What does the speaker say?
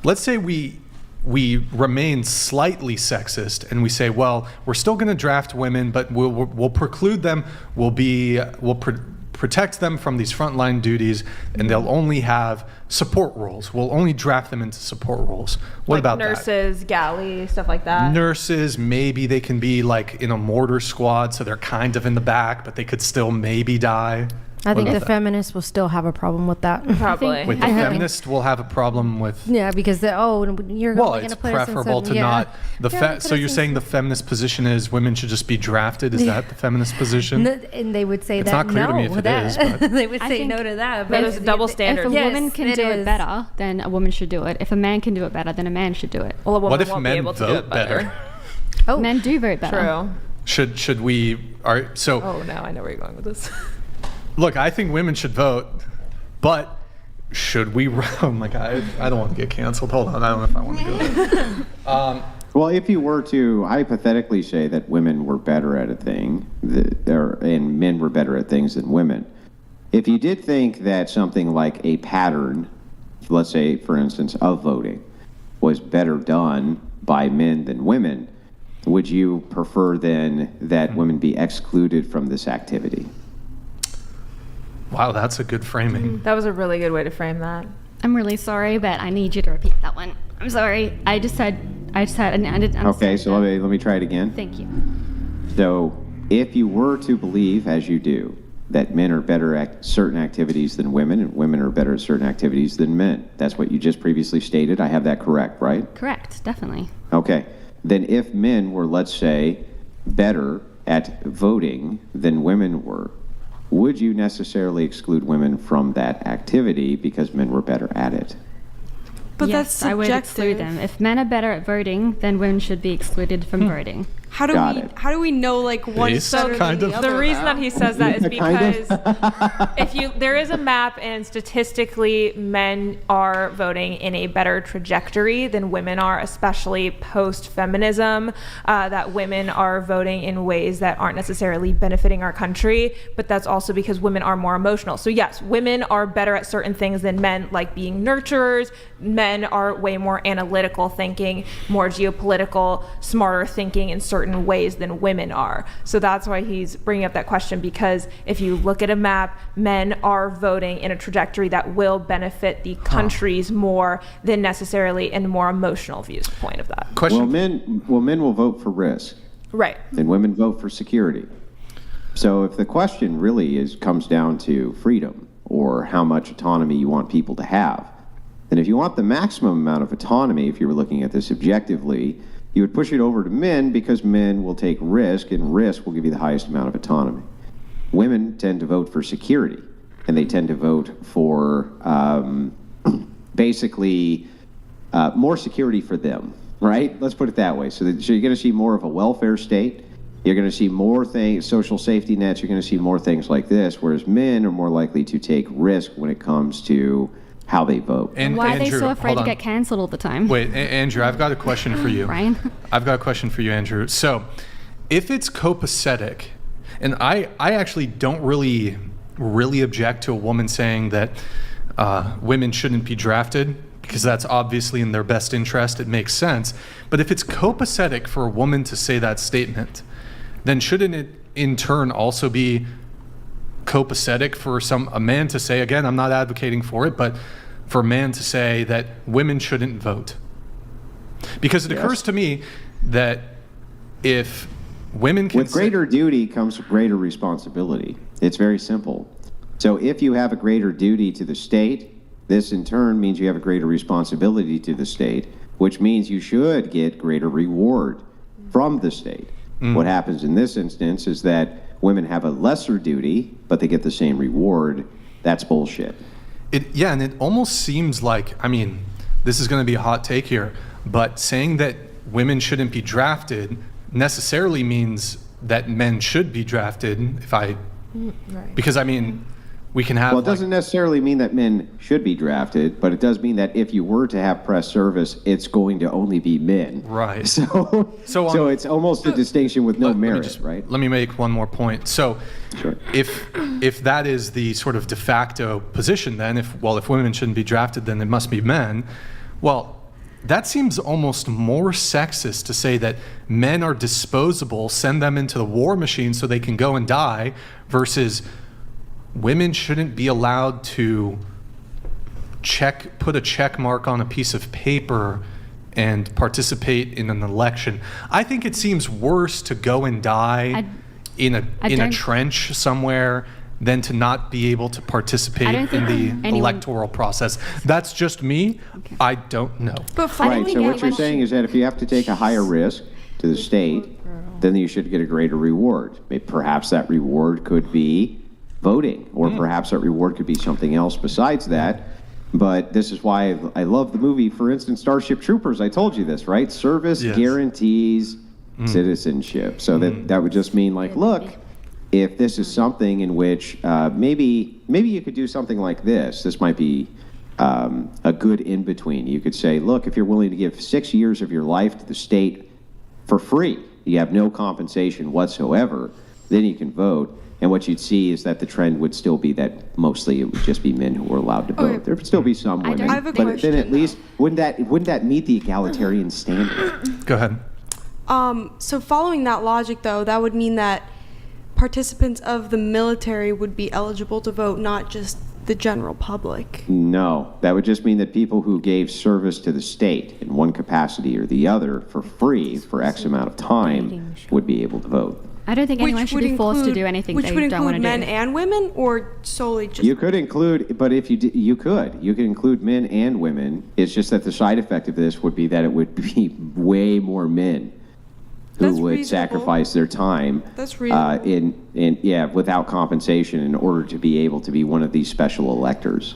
let's say we remain slightly sexist and we say, well, we're still going to draft women, but we'll preclude them. We'll protect them from these frontline duties, and they'll only have support roles. We'll only draft them into support roles. What about nurses, galley, stuff like that? Nurses, maybe they can be like in a mortar squad, so they're kind of in the back, but they could still maybe die. I think the feminists will still have a problem with that. Probably. Wait, the feminists will have a problem with... Yeah, because you're going to put us in some... Well, it's preferable to not... So you're saying the feminist position is women should just be drafted? Is that the feminist position? And they would say it's not clear to me if it is, but... They would say no to that. But it's a double standard. If a woman can do it better, then a woman should do it. If a man can do it better, then a man should do it. Well, a woman what if won't men be able to vote do it better? Oh, men do vote better. True. Should we... So. Oh, now I know where you're going with this. Look, I think women should vote, but should we... Oh my God, I don't want to get canceled. Hold on, I don't know if I want to do it. Well, if you were to hypothetically say that women were better at a thing, and men were better at things than women, if you did think that something like a pattern, let's say, for instance, of voting, was better done by men than women, would you prefer then that women be excluded from this activity? Wow, that's a good framing. That was a really good way to frame that. I'm really sorry, but I need you to repeat that one. I'm sorry. I just had, and I didn't understand. Okay, so let me try it again. Thank you. So, if you were to believe, as you do, that men are better at certain activities than women, and women are better at certain activities than men, that's what you just previously stated. I have that correct, right? Correct, definitely. Okay. Then if men were, let's say, better at voting than women were, would you necessarily exclude women from that activity because men were better at it? But yes, that's subjective. I would exclude them. If men are better at voting, then women should be excluded from voting. How do we know like one's better than the other? The reason that he says that is because there is a map, and statistically men are voting in a better trajectory than women are, especially post-feminism, that women are voting in ways that aren't necessarily benefiting our country, but that's also because women are more emotional. So yes, women are better at certain things than men, like being nurturers. Men are way more analytical thinking, more geopolitical, smarter thinking in certain ways than women are. So that's why he's bringing up that question, because if you look at a map, men are voting in a trajectory that will benefit the countries more than necessarily in a more emotional viewpoint of that. Question. Well, men will vote for risk. Right. And women vote for security. So if the question really comes down to freedom or how much autonomy you want people to have, then if you want the maximum amount of autonomy, if you were looking at this objectively, you would push it over to men because men will take risk, and risk will give you the highest amount of autonomy. Women tend to vote for security, and they tend to vote for basically more security for them, right? Let's put it that way. So you're going to see more of a welfare state. You're going to see more things, social safety nets. You're going to see more things like this, whereas men are more likely to take risk when it comes to how they vote. And why are they so afraid to get canceled all the time? Wait, Andrew, I've got a question for you. Ryan? I've got a question for you, Andrew. So, if it's copacetic, and I actually don't really object to a woman saying that women shouldn't be drafted, because that's obviously in their best interest, it makes sense. But if it's copacetic for a woman to say that statement, then shouldn't it in turn also be copacetic for a man to say, again, I'm not advocating for it, but for a man to say that women shouldn't vote? Because it occurs to me that if women can... With greater duty comes greater responsibility. It's very simple. So if you have a greater duty to the state, this in turn means you have a greater responsibility to the state, which means you should get greater reward from the state. What happens in this instance is that women have a lesser duty, but they get the same reward. That's bullshit. And it almost seems like, I mean, this is going to be a hot take here, but saying that women shouldn't be drafted necessarily means that men should be drafted. Because I mean, we can have... Well, it doesn't necessarily mean that men should be drafted, but it does mean that if you were to have press service, it's going to only be men. Right. So it's almost a distinction with no merit, right? Let me make one more point. So sure. If that is the sort of de facto position, then if women shouldn't be drafted, then it must be men. Well, that seems almost more sexist to say that men are disposable, send them into the war machine so they can go and die, versus women shouldn't be allowed to put a check mark on a piece of paper and participate in an election. I think it seems worse to go and die in a trench somewhere than to not be able to participate in the electoral process. That's just me. Okay. I don't know. Right, so what you're saying is that if you have to take a higher risk to the state, then you should get a greater reward. Perhaps that reward could be voting, or perhaps that reward could be something else besides that. But this is why I love the movie, for instance, Starship Troopers. I told you this, right? Service guarantees citizenship. So that would just mean, like, look, if this is something in which maybe you could do something like this. This might be a good in-between. You could say, look, if you're willing to give 6 years of your life to the state for free, you have no compensation whatsoever, then you can vote. And what you'd see is that the trend would still be that mostly it would just be men who were allowed to vote. Okay. There would still be some women, but then at least wouldn't that meet the egalitarian standard? Go ahead. So following that logic, though, that would mean that participants of the military would be eligible to vote, not just the general public. No, that would just mean that people who gave service to the state in one capacity or the other for free for X amount of time would be able to vote. I don't think anyone should be forced to do anything they don't want to do. Which would include men and women, or solely just... You could include, but if you did, you could include men and women. It's just that the side effect of this would be that it would be way more men who would sacrifice their time without compensation in order to be able to be one of these special electors.